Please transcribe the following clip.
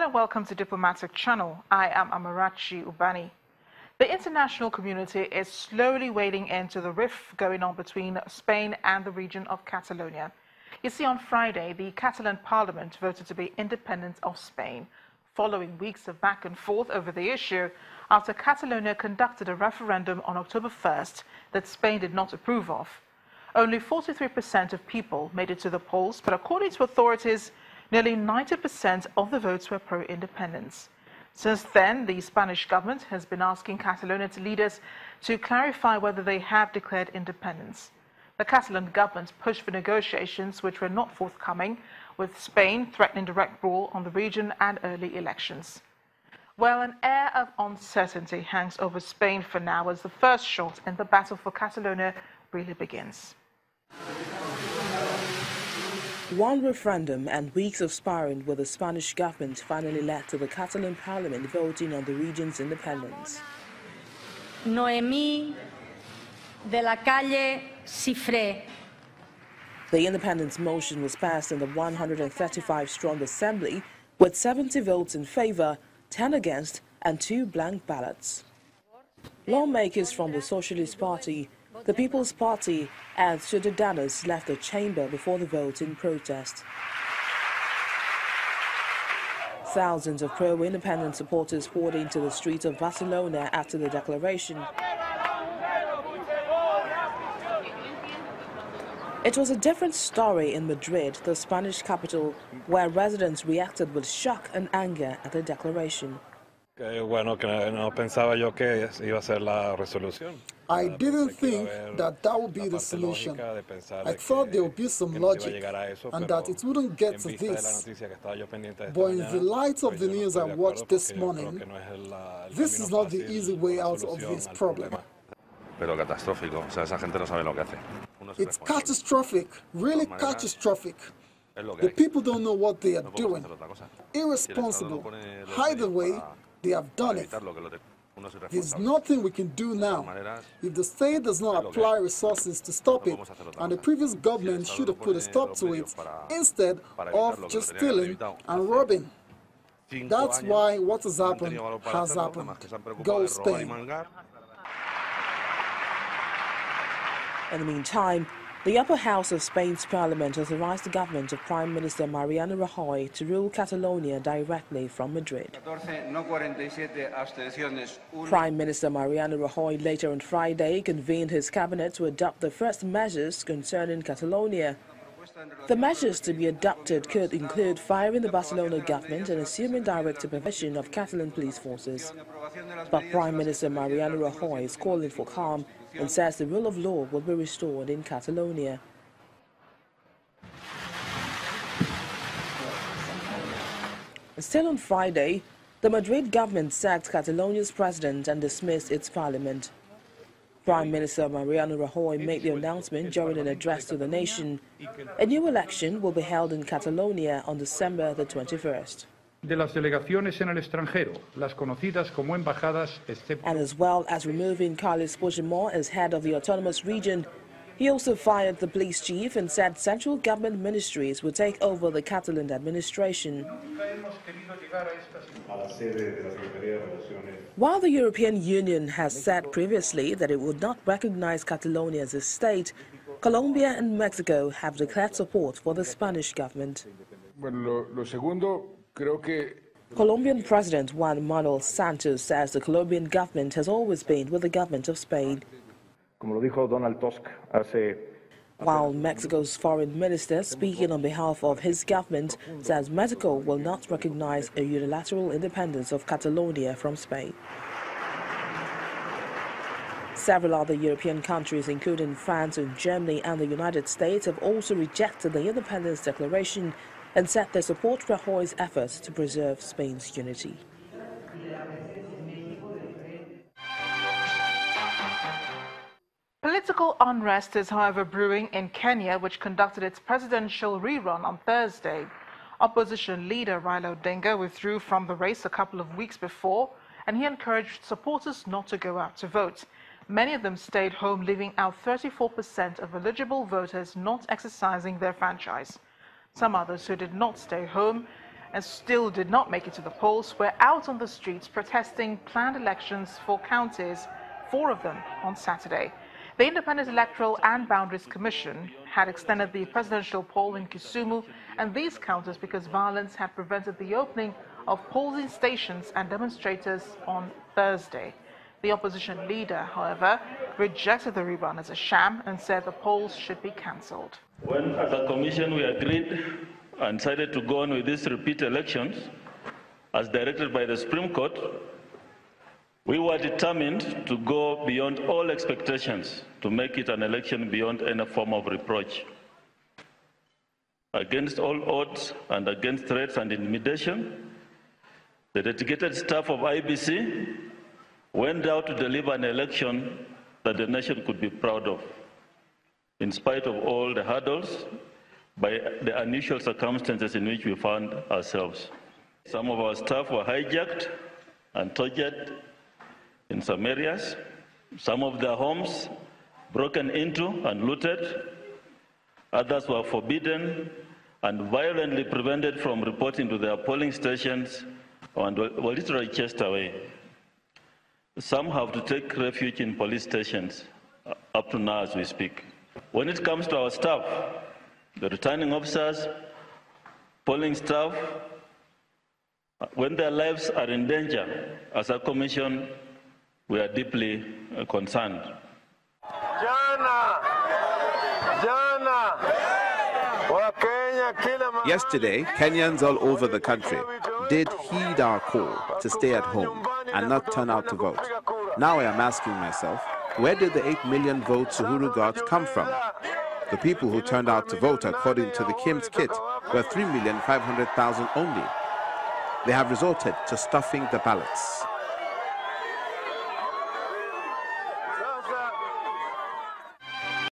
and welcome to Diplomatic Channel. I am Amarachi Ubani. The international community is slowly wading into the rift going on between Spain and the region of Catalonia. You see, on Friday, the Catalan parliament voted to be independent of Spain, following weeks of back and forth over the issue after Catalonia conducted a referendum on October 1st that Spain did not approve of. Only 43% of people made it to the polls, but according to authorities, nearly 90% of the votes were pro-independence. Since then, the Spanish government has been asking Catalonian leaders to clarify whether they have declared independence. The Catalan government pushed for negotiations which were not forthcoming, with Spain threatening direct rule on the region and early elections. Well, an air of uncertainty hangs over Spain for now as the first shot in the battle for Catalonia really begins. One referendum and weeks of sparring with the Spanish government finally led to the Catalan parliament voting on the region's independence. Noemí de la Calle Cifré. The independence motion was passed in the 135-strong assembly with 70 votes in favor, 10 against and 2 blank ballots. Lawmakers from the Socialist Party, the People's Party and Ciudadanos left the chamber before the vote in protest. Thousands of pro-independence supporters poured into the streets of Barcelona after the declaration. It was a different story in Madrid, the Spanish capital, where residents reacted with shock and anger at the declaration. I didn't think that would be the solution. I thought there would be some logic and that it wouldn't get to this. But in the light of the news I watched this morning, this is not the easy way out of this problem. It's catastrophic, really catastrophic. The people don't know what they are doing. Irresponsible. Either way, they have done it. There's nothing we can do now. If the state does not apply resources to stop it, and the previous government should have put a stop to it instead of just stealing and robbing. That's why what has happened has happened. Go Spain. In the meantime, the upper house of Spain's parliament authorized the government of Prime Minister Mariano Rajoy to rule Catalonia directly from Madrid. Prime Minister Mariano Rajoy later on Friday convened his cabinet to adopt the first measures concerning Catalonia. The measures to be adopted could include firing the Barcelona government and assuming direct supervision of Catalan police forces. But Prime Minister Mariano Rajoy is calling for calm and says the rule of law will be restored in Catalonia. Still on Friday, the Madrid government sacked Catalonia's president and dismissed its parliament. Prime Minister Mariano Rajoy made the announcement during an address to the nation. A new election will be held in Catalonia on December the 21st. De las delegaciones en el extranjero, las conocidas como embajadas, and as well as removing Carles Puigdemont as head of the autonomous region, he also fired the police chief and said central government ministries would take over the Catalan administration. While the European Union has said previously that it would not recognize Catalonia as a state, Colombia and Mexico have declared support for the Spanish government. Colombian President Juan Manuel Santos says the Colombian government has always been with the government of Spain. While Mexico's foreign minister, speaking on behalf of his government, says Mexico will not recognize a unilateral independence of Catalonia from Spain. Several other European countries, including France and Germany and the United States, have also rejected the independence declaration and said they support Rajoy's efforts to preserve Spain's unity. Political unrest is, however, brewing in Kenya, which conducted its presidential rerun on Thursday. Opposition leader Raila Odinga withdrew from the race a couple of weeks before, and he encouraged supporters not to go out to vote. Many of them stayed home, leaving out 34% of eligible voters not exercising their franchise. Some others who did not stay home and still did not make it to the polls were out on the streets protesting planned elections for counties, 4 of them on Saturday. The Independent Electoral and Boundaries Commission had extended the presidential poll in Kisumu and these counties because violence had prevented the opening of polling stations and demonstrators on Thursday. The opposition leader, however, rejected the rerun as a sham and said the polls should be cancelled. When, as a commission, we agreed and decided to go on with these repeat elections, as directed by the Supreme Court, we were determined to go beyond all expectations to make it an election beyond any form of reproach. Against all odds and against threats and intimidation, the dedicated staff of IBC went out to deliver an election that the nation could be proud of, in spite of all the hurdles, by the unusual circumstances in which we found ourselves. Some of our staff were hijacked and tortured in some areas, some of their homes broken into and looted, others were forbidden and violently prevented from reporting to their polling stations and were literally chased away. Some have to take refuge in police stations up to now as we speak. When it comes to our staff, the returning officers, polling staff, when their lives are in danger, as a commission, we are deeply concerned. Yesterday, Kenyans all over the country did heed our call to stay at home and not turn out to vote. Now I am asking myself, where did the 8 million votes Uhuru got come from? The people who turned out to vote, according to the KIMS kit, were 3,500,000 only. They have resorted to stuffing the ballots.